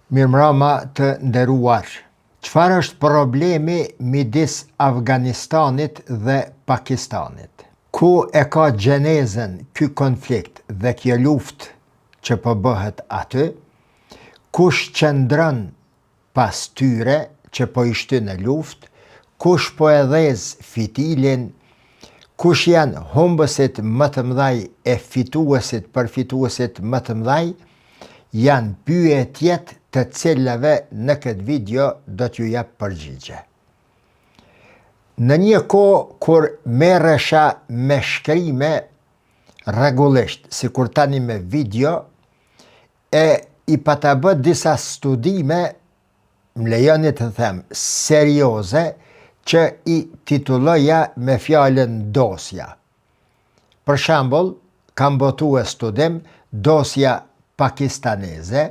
Mirëmbrëma të nderuar. Çfarë është problemi midis Afganistanit dhe Pakistanit? Ku e ka gjenezën ky konflikt dhe kjo luftë që po bëhet aty? Kush qëndron pas tyre që po i shtyn në luftë? Kush po e dhez fitilin? Kush janë humbësit më të mëdhej e fituesit për fituesit më të mëdhej? Janë pyetjet të cilave në këtë video do t'ju jap përgjigje. Në një kohë kur merresha me shkrime rregullisht, sikur tani me video, e i pata bë disa studime, më lejoni të them, serioze, që i titulloja me fjalën dosja. Për shembull, kam botuar studim dosja pakistaneze,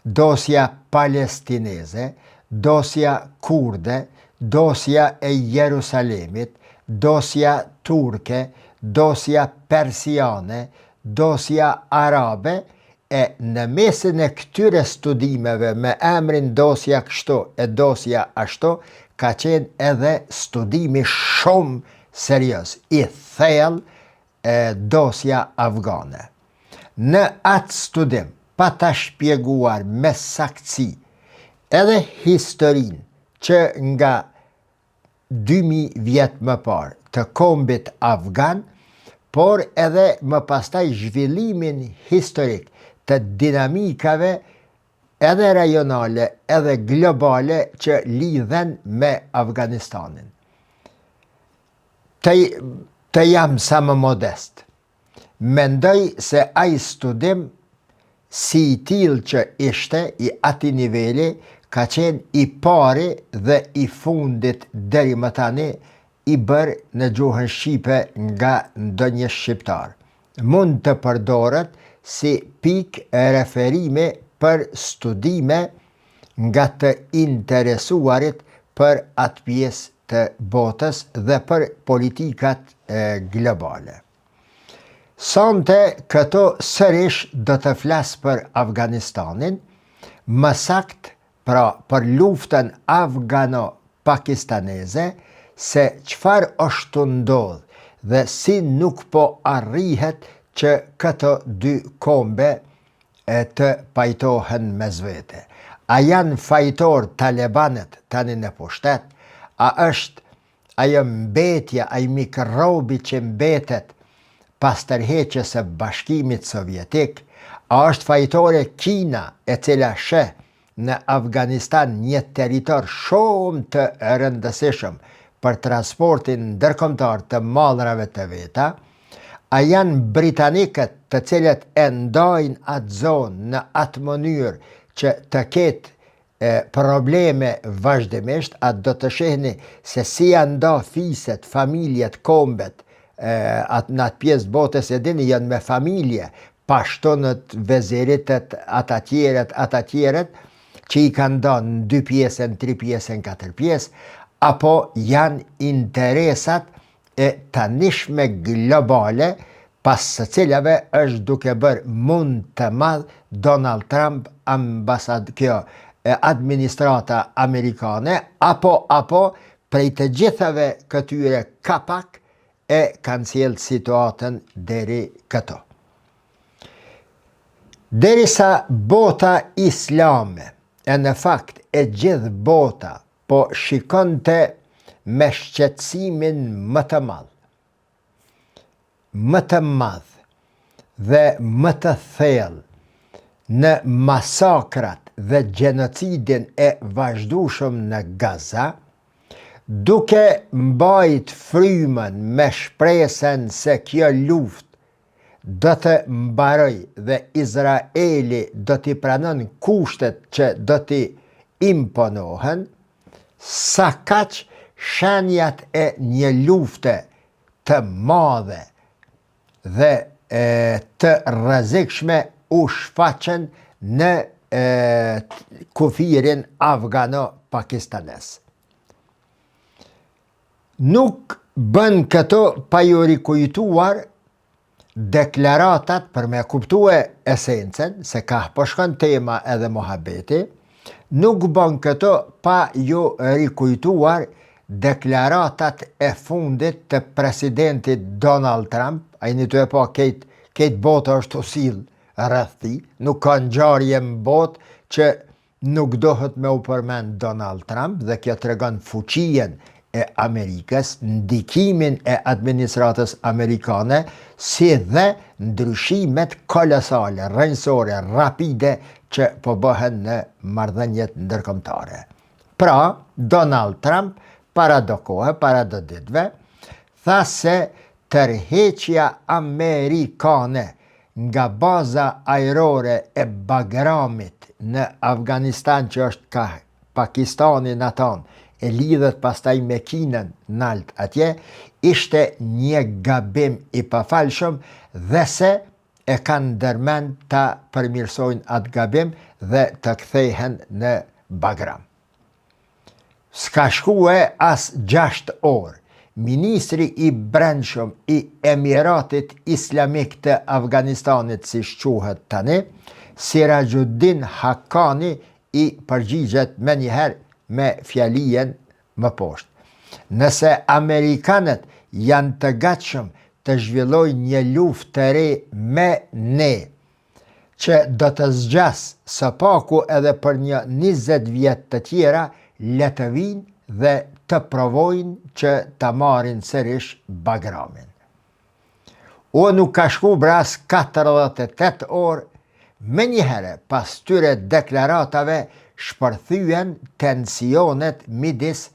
dosja palestineze, dosja kurde, dosja e Jerusalemit, dosja turke, dosja persiane, dosja arabe, e në mesin e këtyre studimeve me emrin dosja kështu e dosja ashtu, ka qenë edhe studimi shumë serioz, i thellë dosja afgane. Në atë studim, pa ta shpjeguar me saktësi edhe historinë që nga 2000 vjet më parë të kombit afgan, por edhe më pastaj zhvillimin historik të dinamikave edhe rajonale edhe globale që lidhen me Afganistanin. Të jam sa më modest. Mendoj se ai studim si i tillë që ishte i ati niveli ka qenë i pari dhe i fundit deri më tani i bërë në gjuhën shqipe nga ndonjë shqiptar. Mund të përdoret si pikë e referimi për studime nga të interesuarit për atë pjesë të botës dhe për politikat globale. Sonte këto sërish do të flas për Afganistanin, më saktë pra për luftën afgano-pakistaneze, se çfarë është ndodh dhe si nuk po arrihet që këto dy kombe të pajtohen mes vete. A janë fajtor talibanët tani në pushtet? A është ajo mbetja, ai mikrobi që mbetet pas tërheqjes së Bashkimit Sovjetik? A është fajtore Kina, e cila sheh në Afganistan një territor shumë të rëndësishëm për transportin ndërkombëtar të mallrave të veta? A janë britanikët të cilët e ndajnë atë zonë në atë mënyrë që të ketë probleme vazhdimisht? A do të shihni se si janë nda fiset, familjet, kombet, në atë pjesë botës e dini janë me familje, pashtonët, veziritët, ata tjerët, që i kanë nda në 2 pjesën, 3 pjesën, 4 pjesë, apo janë interesat e tanishme globale, pas së cilave është duke bërë mund të madh Donald Trump, administrata amerikane, apo prej të gjithave këtyre kapak e kanë sjellë situatën deri këto. Derisa bota islame, e në fakt e gjithë bota, po shikonte me shqetësimin më të madh dhe më të thellë në masakrat dhe gjenocidin e vazhdueshëm në Gaza, duke mbajt frymën me shpresën se kjo luftë do të mbaroj dhe Izraeli do t'i pranon kushtet që do t'i imponohen, sa kaq shenjat e një lufte të madhe dhe të rrezikshme u shfaqen në kufirin afgano-pakistanes. Nuk bën këto pa ju rikujtuar deklaratat për me kuptue esencen, se ka po shkon tema edhe mohabeti, nuk bën këto pa ju rikujtuar deklaratat e fundit të presidentit Donald Trump. A jeni të e pa këtë botë është të silë rrëthi, nuk ka ngjarje në botë që nuk dohet me u përmend Donald Trump, dhe kjo tregon fuqien e Amerikës, ndikimin e administratës amerikane, si dhe ndryshimet kolosale, rrënjësore, rapide që po bëhen në marrëdhëniet ndërkombëtare. Pra, Donald Trump para do kohë, para do ditëve, tha se tërheqja amerikane nga baza ajrore e Bagramit në Afganistan, që është ka Pakistani në tonë, e lidhet pastaj me Kinën nalt atje, ishte një gabim i pafalshëm, dhe se e kanë ndërmend ta përmirësojnë atë gabim dhe të kthehen në Bagram. S'ka shkue as 6 orë, ministri i brendshëm i Emiratit Islamik të Afganistanit, si quhet tani, Sirajuddin Haqqani, i përgjigjet me njëherë me fjalien më poshtë. Nëse Amerikanët janë të gatshëm të zhvillojnë një luftë të re me ne, që do të zgjas së paku edhe për një 20 vjet të tjera, le të vinë dhe të provojnë që të marrin sërish Bagramin. O nuk ka shku bras 48 orë, me njëherë pas tyre deklaratave shpërthyen tensionet midis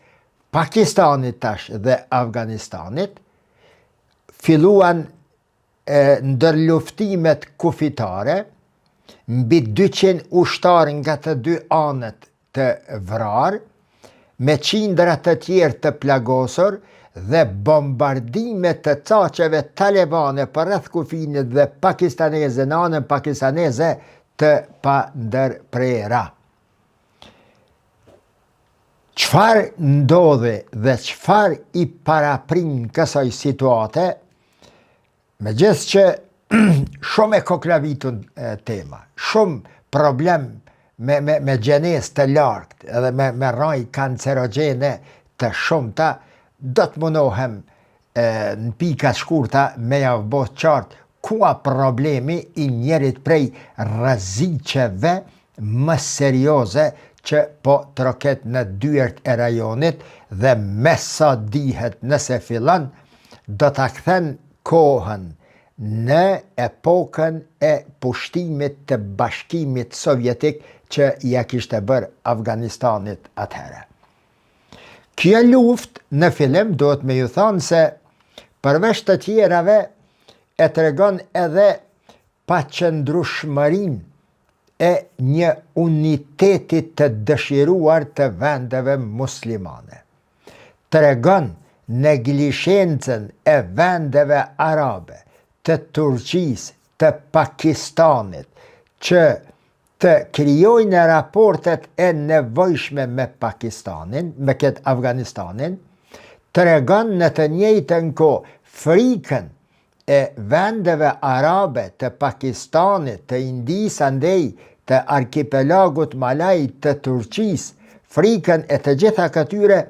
Pakistanit tash dhe Afganistanit, filluan ndërluftimet kufitare, mbi 200 ushtarë nga të dy anët të vrarë, me qindra të tjerë të plagosur, dhe bombardime të caqeve talibane për rreth kufinit dhe pakistaneze në anën pakistaneze të pa ndërprera. Çfarë ndodhi dhe çfarë i paraprin kësaj situate, megjithëse që shumë e koklavitun tema, shumë problem me gjenez të lartë edhe me raj kancerogene të shumta, do të mundohem në pika shkurta me javë botë qartë kua problemi i njerit prej rreziqeve më serioze që po troket në dyert e rajonit, dhe me sa dihet nëse fillon, do të kthen kohën në epokën e pushtimit të Bashkimit Sovjetik që ja kishte bërë Afganistanit atëherë. Kjo luft në fillim duhet me ju thonë se përveç të tjerave e tregon edhe paqëndrueshmërinë e një unitetit të dëshiruar të vendeve muslimane. Tregon neglishencën e vendeve arabe, të Turqisë, të Pakistanit, që të krijojnë raportet e nevojshme me Pakistanin, me këtë Afganistanin, tregon në të njëjtën kohë frikën e vendeve arabe, të Pakistanit, të Indisë andej, të arkipelagut Malaj, të Turqisë, frikën e të gjitha këtyre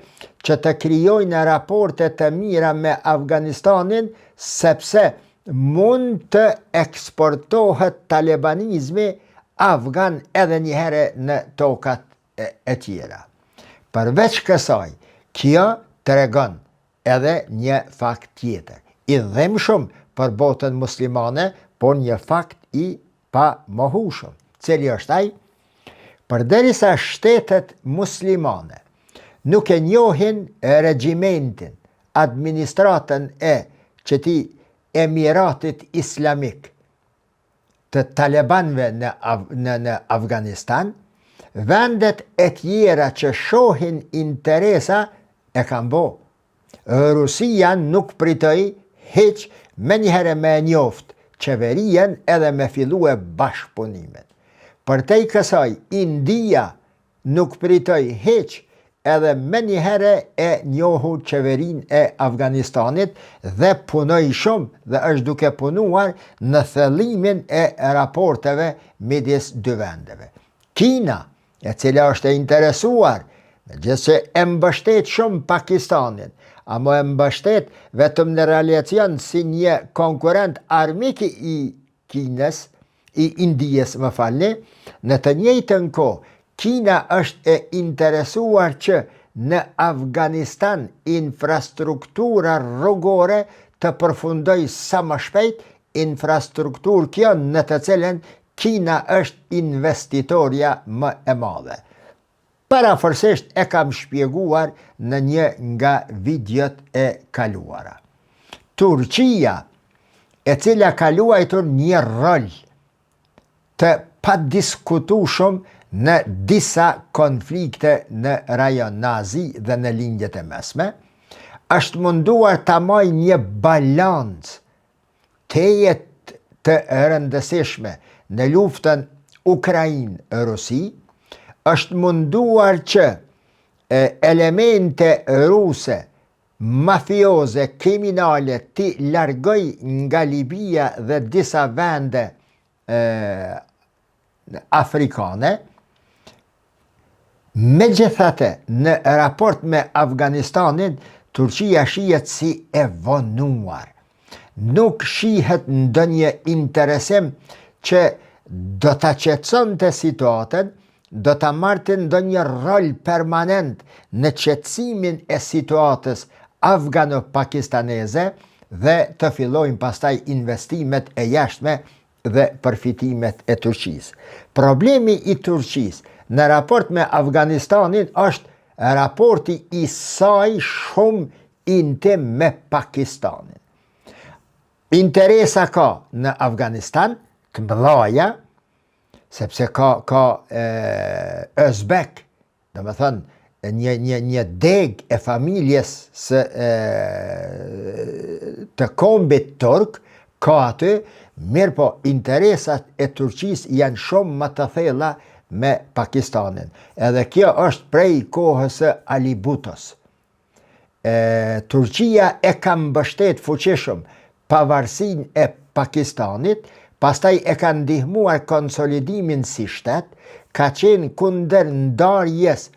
që të krijojnë raporte të mira me Afganistanin, sepse mund të eksportohet talibanizmi afgan edhe njëherë në tokat e tjera. Përveç kësaj, kjo tregon edhe një fakt tjetër, i dhimshëm për botën muslimane, por një fakt i pamohueshëm, cili është ai: përderisa shtetet muslimane nuk e njohin regjimentin, administratën e qëtij Emiratit Islamik të talibanëve në Afganistan, vendet e tjera që shohin interesa e kanë bo. Rusia nuk pritoi hiç me njëherë me njoft qeverien edhe me fillue bashkëpunimet. Përtej kësaj, India nuk pritoi hiç edhe me njëherë e njohu qeverin e Afganistanit dhe punoi shumë dhe është duke punuar në thellimin e raporteve midis dy vendeve. Kina e cila është e interesuar, megjithëse e mbështet shumë Pakistanin, amo e mbështet vetëm në relacion si një konkurent armik i Kinës, i Indijes, më falni, në të njëjtën kohë, Kina është e interesuar që në Afganistan infrastruktura rrugore të përfundoj sa më shpejt, infrastrukturë kjo në të cilën Kina është investitorja më e madhe. Parafërsisht e kam shpjeguar në një nga videot e kaluara. Turqia, e cila ka luajtur një rol të padiskutueshëm në disa konflikte në rajon në Azi dhe në lindjet e mesme, është munduar ta marrë një balancë të rëndësishme në luftën Ukrainë-Rusi, është munduar që elemente ruse, mafioze, kriminale të largoj nga Libia dhe disa vende afrikane. Megjithatë, në raport me Afganistanin, Turqia shihet si e vonuar. Nuk shihet ndonjë interesim që do ta qetësonte situatën, do ta marrte ndonjë rol permanent në qetësimin e situatës afgano-pakistaneze dhe të fillojnë pastaj investimet e jashtme dhe përfitimet e Turqisë. Problemi i Turqisë në raport me Afganistanin është raporti i saj shumë intim me Pakistanin. Interesa ka në Afganistan, të mëdhaja, sepse ka Özbek, do me thënë, një deg e familjes të kombit turk, ka aty, mirë po interesat e Turqisë janë shumë më të thella me Pakistanin. Edhe kjo është prej kohës së Ali Bhutos. Turqia e ka mbështet fuqishëm pavarësinë e Pakistanit, pastaj e ka ndihmuar konsolidimin si shtet, ka qenë kundër ndarjes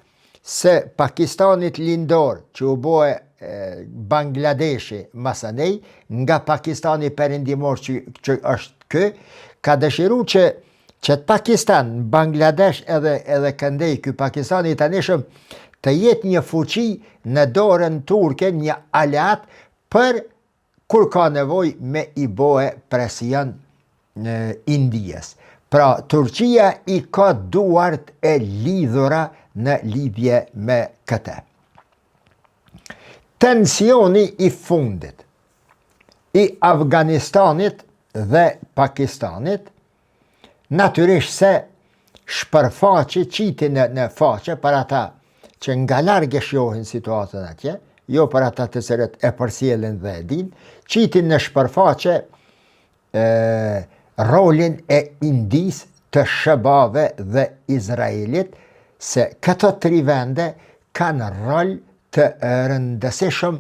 së Pakistanit lindor, që u boe Bangladeshi masanej, nga Pakistani perëndimor që është kë, ka dëshiru që të Pakistan, Bangladesh edhe këndej, ky Pakistani tanishëm, të jetë një fuqi në dorën turke, një aleat për kur ka nevoj me i boe presion në Indijes. Pra, Turqia i ka duart e lidhura në lidhje me këtë. Tensioni i fundit i Afganistanit dhe Pakistanit natyrisht se shpërfaqi qiti në faqe për ata që nga largë shohin situatën atje, jo për ata të cilët e përsjellin dhe e din, qiti në shpërfaqe rolin e Indis, të Shëbave dhe Izraelit, se këto tri vende kanë rol të rëndësishëm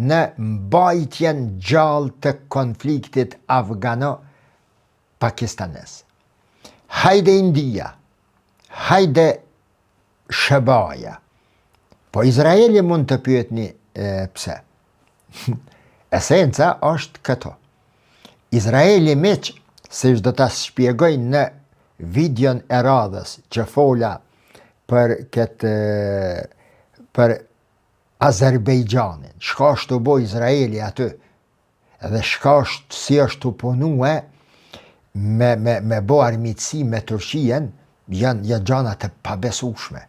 në mbajtjen gjallë të konfliktit afgano-pakistanes. Hajde India, hajde Shëbaja, po Izraeli mund të pyetni pse. Esenca është këto. Izraeli miq, si do ta shpjegoj në videon e radhës që fola për Azerbejxhanin, shka është të bo Izraeli aty, edhe shka është si është të punue me bo armitsi me Turqien, janë gjana të pabesueshme.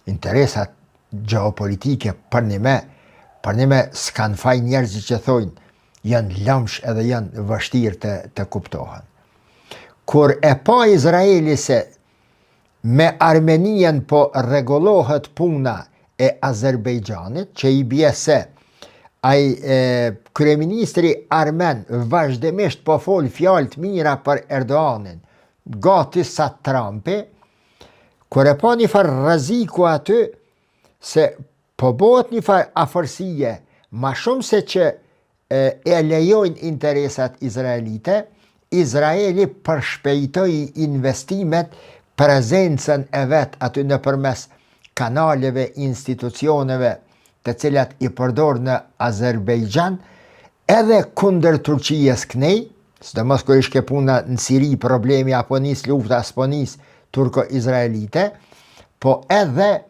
Interesat geopolitike për një me s'kan faj njerëzit që thojnë, janë lamsh edhe janë vështirë të kuptohen. Kur e pa Izraeli se me Armenien po rregullohet puna e Azerbejxhanit, që i bie se kryeministri armen vazhdimisht po fol fjalë të mira për Erdoganin, gati sa Trumpi, kur e pa një farë rreziku aty se po bëhet një farë afërsie, ma shumë se që e lejojnë interesat izraelite, Izraeli përshpejtoi investimet prezencën e vetë aty në përmes kanaleve, institucioneve të cilat i përdor në Azerbejxhan, edhe kundër Turqijes kënej, sidomos kur ishte puna në Siri, problemi apo nis lufta apo nis turko-izraelite, po edhe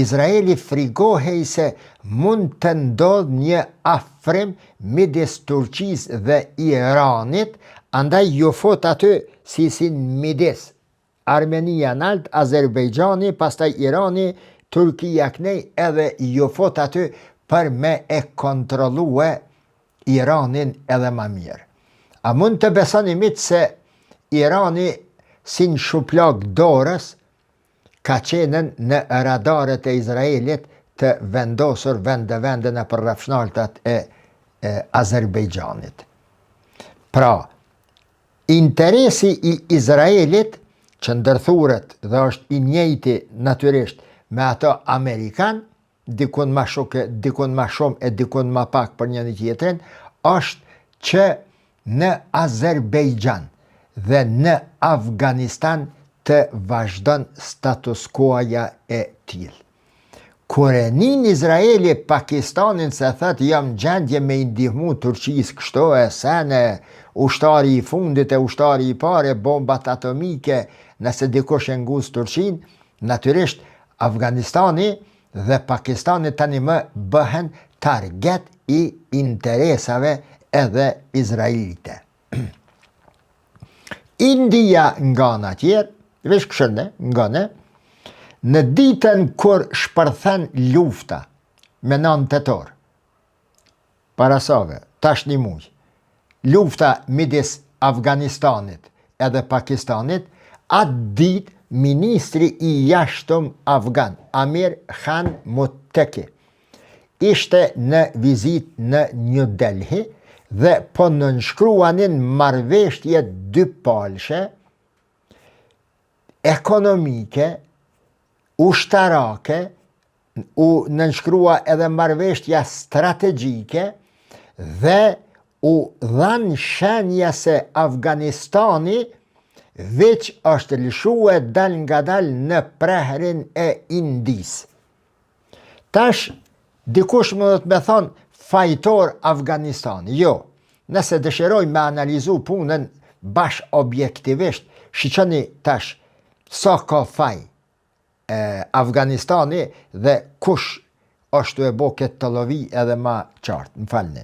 Izraeli frigohej se mund të ndodh një afrim midis Turqisë dhe Iranit, andaj ju fut aty si midis Armenia nalt, Azerbejxhani, pastaj Irani, Turkia kënej, edhe ju fut aty për me e kontrollue Iranin edhe ma mirë. A mund të besoni mitë se Irani si në shuplag dorës ka qenën në radarët e Izraelit të vendosur vende në përrafshnaltat e Azerbejxhanit. Pra, interesi i Izraelit që ndërthuret dhe është i njëjti natyrisht me ato Amerikan, dikun ma shumë e dikun ma pak për një tjetrin, është që në Azerbejxhan dhe në Afganistan të vazhdon status quo-ja e tillë. Kur e nin Izraeli Pakistanin se thët jam gjendje me i ndihmu Turqisë kështu e sene, ushtari i fundit e ushtari i pare, bombat atomike, nëse dikush e nguz Turqin, natyrisht Afganistani dhe Pakistani tani më bëhen target i interesave edhe izraelite. India nga në tjerë, vesh këshërne, nga në ditën kur shpërthen lufta me 9 tetor, parasave, tash një muj, lufta midis Afganistanit edhe Pakistanit, atë ditë ministri i jashtëm Afgan, Amir Khan Muttaqi, ishte në vizit në New Delhi dhe po nënshkruanin marrëveshje dypalshe, ekonomike, ushtarake, u nënshkrua edhe marrëveshja strategjike dhe u dhanë shenja se Afganistani veç është lëshue dal nga dal në prehrin e Indis. Tash, dikush më dhëtë me thonë fajtor Afganistani. Jo, nëse dëshiroj me analizu punën bash objektivisht, shiqoni tash sa ka faj Afganistani dhe kush është e bo këtë të lovi edhe ma qartë. Më falni.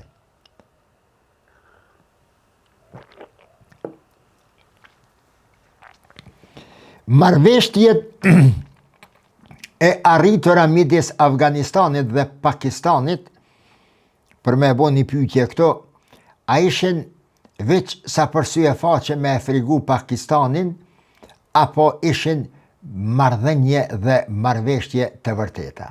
Marrëveshjet e arritura midis Afganistanit dhe Pakistanit, për me bo një pyetje këto, a ishin veç sa përsye faqe me e frigu Pakistanin, apo ishin marrëdhënie dhe marrëveshje të vërteta.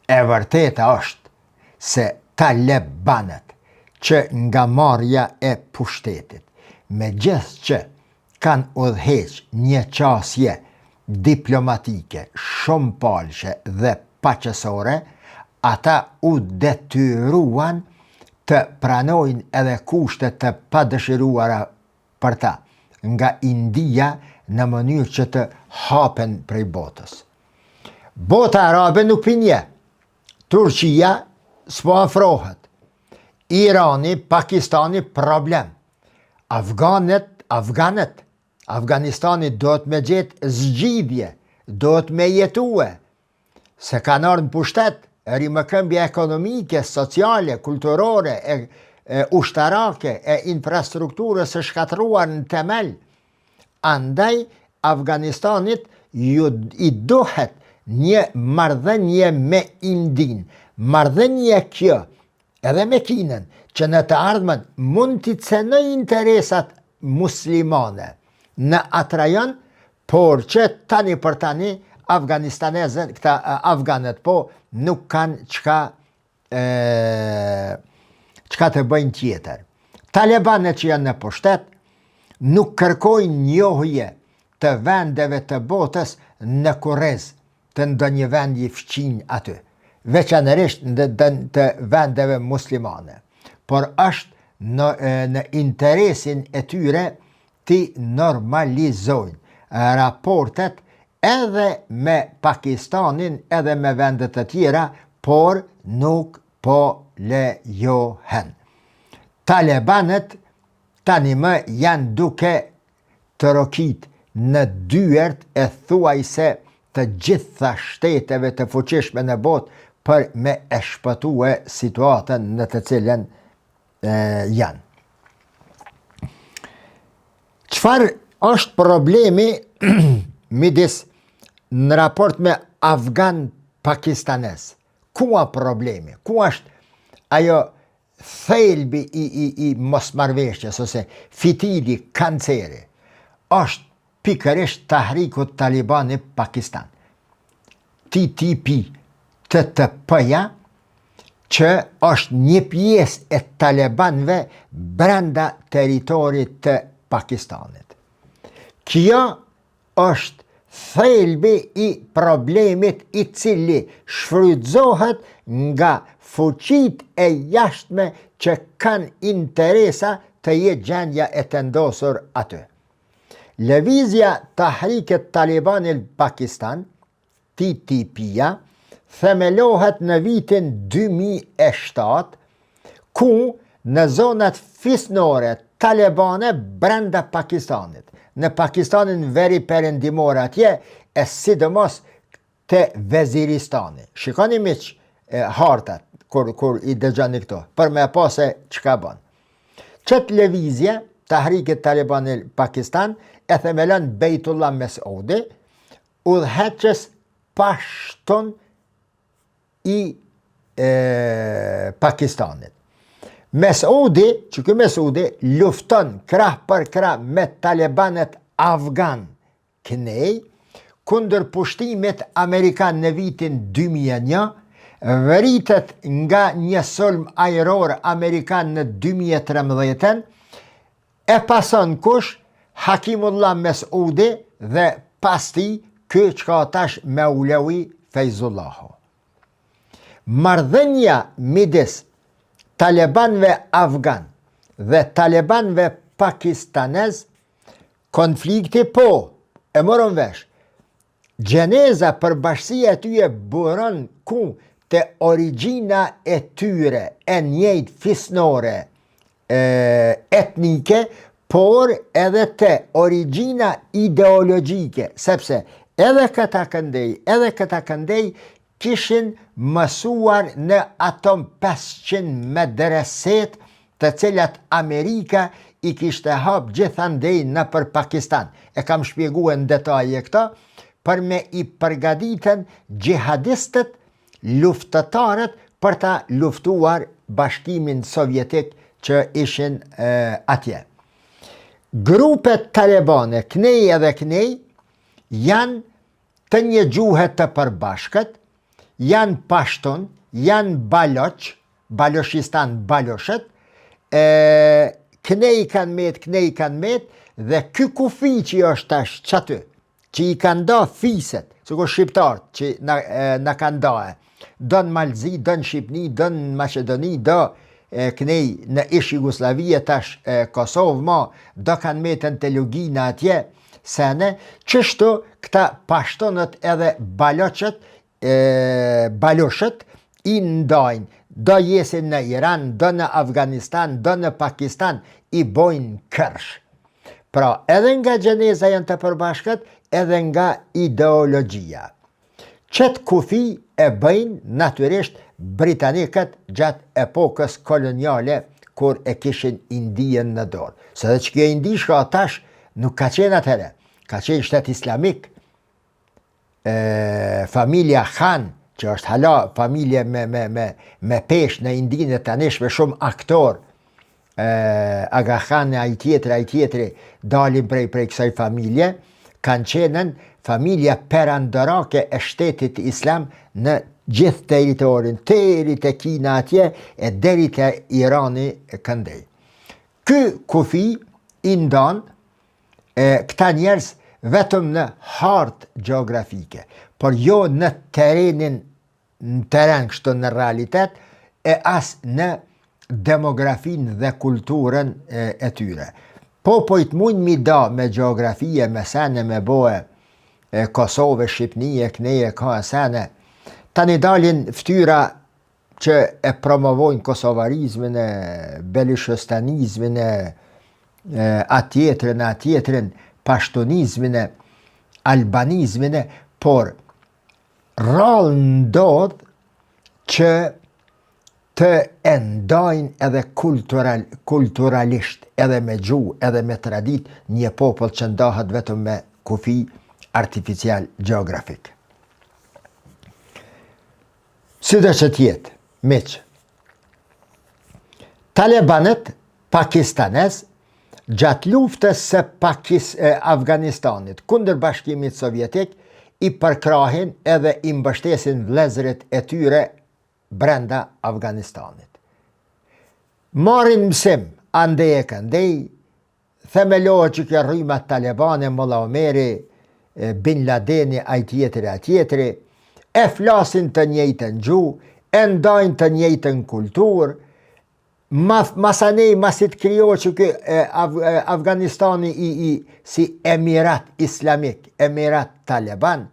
E vërteta është se Talibanët që nga marrja e pushtetit, me gjithë që kanë udhëheq një qasje diplomatike, shumë palshe dhe paqësore, ata u detyruan të pranojnë edhe kushtet të padëshiruara për ta, nga India në mënyrë që të hapen prej botës. Bota arabe nuk pinje, Turqia s'po afrohet, Irani, Pakistani problem, Afganistani do të me gjetë zgjidhje, do të me jetue, se kanë ardhur në pushtet, rimëkëmbje ekonomike, sociale, kulturore, ushtarake, e infrastrukturës së shkatruar në temel. Andaj, Afganistanit i duhet një marrëdhënie me Indin. Marrëdhënie kjo, edhe me Kinën, që në të ardhmen mund t'i cenoj interesat muslimane në atë rajon, por që tani për tani Afganistanezën, këta Afganët po, nuk kanë qka të bëjnë tjetër. Talibanët që janë në pushtet nuk kërkojnë njohje të vendeve të botës në kurrez të ndonjë vend i fqinj aty, veçanërisht të vendeve muslimane. Por është në interesin e tyre ti normalizojnë raportet edhe me Pakistanin, edhe me vendet të tjera, por nuk po lejohen. Talibanët tani më janë duke të rokit në dyert e thuajse të gjitha shteteve të fuqishme në botë për me e shpëtue situatën në të cilën janë. Çfarë është problemi midis në raport me afgan-pakistanez? Ku a problemi? Ku është ajo thelbi i mosmarrveshjes ose fitili, kanceri? Është pikërisht Tahriku Talibani Pakistan. TTP, TTP-ja, që është një pjesë e Talibanëve brenda teritorit të Pakistanit. Kjo është thelbi i problemit i cili shfrytëzohet nga fuqit e jashtme që kanë interesa të jetë gjendja e të ndosur aty. Lëvizja Tahriket Talibanit Pakistan, TTP-ja, themelohet në vitin 2007, ku në zonat fisnore talibane brenda Pakistanit, në Pakistanin veri perëndimor atje, e sidomos të Veziristani. Shikoni miq hartat, kur i dëgjoni këto, për me pa se çka bën. Qëtë lëvizje, Tahriket Talibanit Pakistan, e themelon Bejtullah Mesudi, udhëheqës pashtun i Pakistanit. Mesudi, që ky Mesudi lufton krah për krah me talibanet afgan kënej, kundër pushtimit amerikan në vitin 2001, vritet nga një sulm ajror amerikan në 2013, e pason kush? Hakimullah Mesudi dhe pas tij ky çka tash Maulevi Feyzullahu. Marrëdhënia midis talibanëve afgan dhe talibanëve pakistanez, konflikti po, e morën vesh. Gjeneza për bashkësia e tyre buron ku të origjina e tyre e njëjtë fisnore, etnike, por edhe të origjina ideologjike, sepse edhe këta këndej kishin mësuar në ato 500 medreset të cilat Amerika i kishte hap gjithandej në për Pakistan. E kam shpjeguar në detaje këta, për me i përgatiten gjihadistët, luftëtarët, për ta luftuar bashkimin sovjetik që ishin atje. Grupet talibane, kënej edhe kënej, janë të një gjuhë të përbashkët, janë pashtun, janë baloch, baloshistan baloshët, kënej kanë met, dhe ky kufi që është tash qaty, që i kanë da fiset, sikur shqiptarët që na kanë dahe, do në Malzi, do në Shqipni, do në Macedoni, do kënej në ish Jugoslavia, tash Kosovë ma, do kanë metën të Lugina atje, sene, qështu këta pashtonët edhe baloshët i ndajnë, do jesin në Iran, do në Afganistan, do në Pakistan, i bojnë kërsh. Pra, edhe nga gjeneza janë të përbashkët, edhe nga ideologjia. Qëtë kufi e bëjnë natyrisht britanikët gjatë epokës koloniale, kur e kishin Indijen në dorë. Se dhe që kjo Indi shka tash nuk ka qenë atëre, ka qenë shtet islamik. Familja Khan, që është hala familje me pesh në Indinë, të anishme shumë aktor, Aga Khan, ai tjetri, dalin prej kësaj familje, kanë qenën familja perandorake e shtetit islam në gjithë teritorin, deri te Kina atje, e deri te Irani këndej. Ky kufi i ndan këta njerëz vetëm në hartë gjeografike, por jo në teren kështu në realitet, e as në demografin dhe kulturën e tyre. popojt mund mi da me geografie, me sene, me boe, Kosovë, Shqipnie, Kneje, ka sene, tani dalin ftyra që e promovojnë kosovarizmin, belishëstanizmin, atjetrin, pashtunizmin, albanizmin, por rallë ndodh që të endajnë edhe kulturalisht, edhe me gjuhë, edhe me tradit, një popull që ndahet vetëm me kufi artificial geografik. Sida që tjetë, miqë, Talibanët pakistanes gjatë luftës së Afganistanit kundër Bashkimit Sovjetik i përkrahin edhe i mbështesin vëllezërit e tyre brenda Afganistanit. Marrin mësim, andej e këndej, themelohet që kjo rryma Talibane, Molla Omeri, Bin Ladeni, tjetri, e flasin të njëjtën gjuhë, e ndajnë të njëjtën kulturë, masanej masit krijohet që kë Afganistani si Emirat Islamik, Emirat Taliban,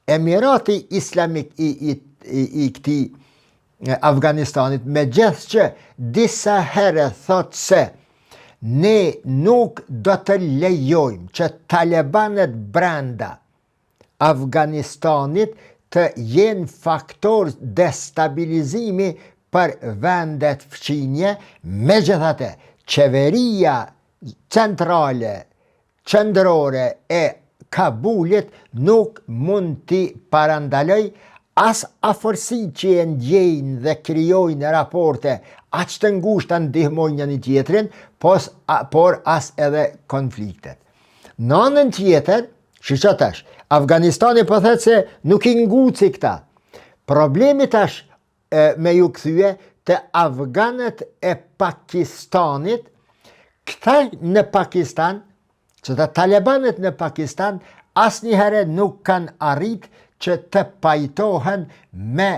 Emirati Islamik i këti Afganistanit, me gjithë që disa herë thot se ne nuk do të lejojmë që Talibanët brenda Afganistanit të jenë faktor destabilizimi për vendet fqinje, megjithatë qeveria centrale, qendrore e Kabulit nuk mund t'i parandaloj as afërsi që e ndjejnë dhe krijojnë raporte aq të ngushta ndihmojnë një tjetrin, por as edhe konfliktet. Në anën tjetër, që tash, Afganistani po thotë se nuk i nguci këta. Problemi tash me ju kthye të afganët e Pakistanit, këta në Pakistan, që të Talibanët në Pakistan, asnjëherë nuk kanë arrit që të pajtohen me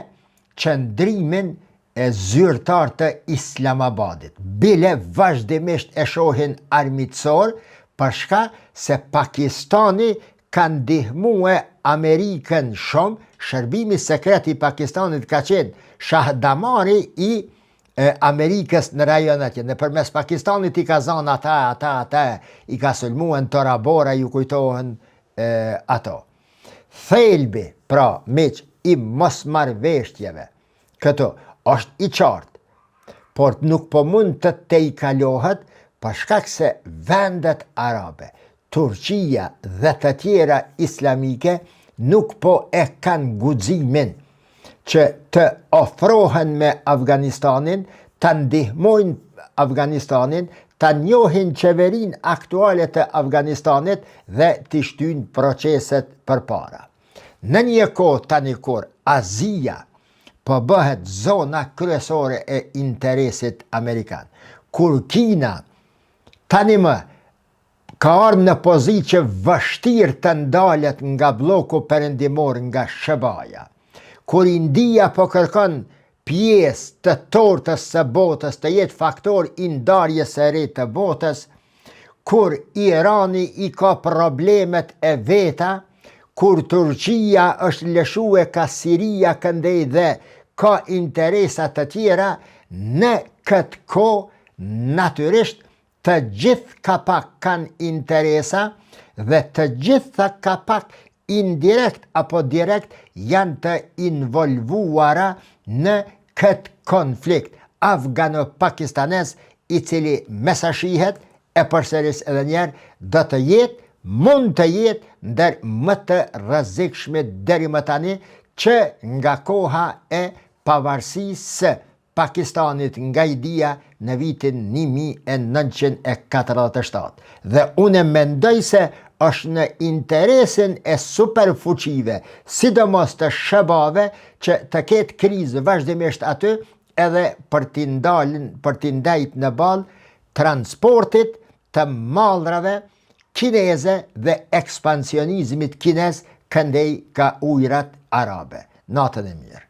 qëndrimin e zyrtar të Islamabadit. Bile vazhdimisht e shohin armiqësor, përshka se Pakistani kanë ndihmue Amerikën shumë. Shërbimi sekret i Pakistanit ka qenë shahdamari i Amerikës në rajonet që nëpërmes Pakistanit i ka zanë ata, i ka sulmuen Tora Bora, ju kujtohen ato. Thelbi, pra, miq, i mosmarrveshtjeve, këto, është i qartë, por nuk po mund të te i kalohet për shkak se vendet arabe, Turqia dhe të tjera islamike nuk po e kanë guximin që të ofrohen me Afganistanin, të ndihmojnë Afganistanin, të njohin qeverin aktuale të Afganistanit dhe të shtyjnë proceset përpara. Në një kohë tani kur Azia po bëhet zona kryesore e interesit amerikan, kur Kina tani më ka ardhur në pozitë që vështirë të ndalet nga bloku perëndimor, nga SHBA-ja, kur India po kërkon pjesë të tortës së botës, të jetë faktor i ndarjes së re të botës, kur Irani i ka problemet e veta, kur Turqia është lëshue ka Siria këndej dhe ka interesat të tjera, në këtë kohë natyrisht të gjithë kapak kanë interesa dhe të gjitha kapak indirekt apo direkt janë të involvuara në këtë konflikt afgano-pakistanes, i cili me sa shihet, e përsëris edhe njerë, do të jetë, mund të jetë ndër më të rrezikshme deri më tani, që nga koha e pavarësisë Pakistanit nga India në vitin 1947. Dhe unë mendoj se është në interesin e superfuqive, sidomos të SHBA-ve, që të ketë krizë vazhdimisht aty, edhe për t'i ndajt në balë transportit të mallrave kineze dhe ekspansionizmit kinez këndej ka ujrat arabe. Natën e mirë.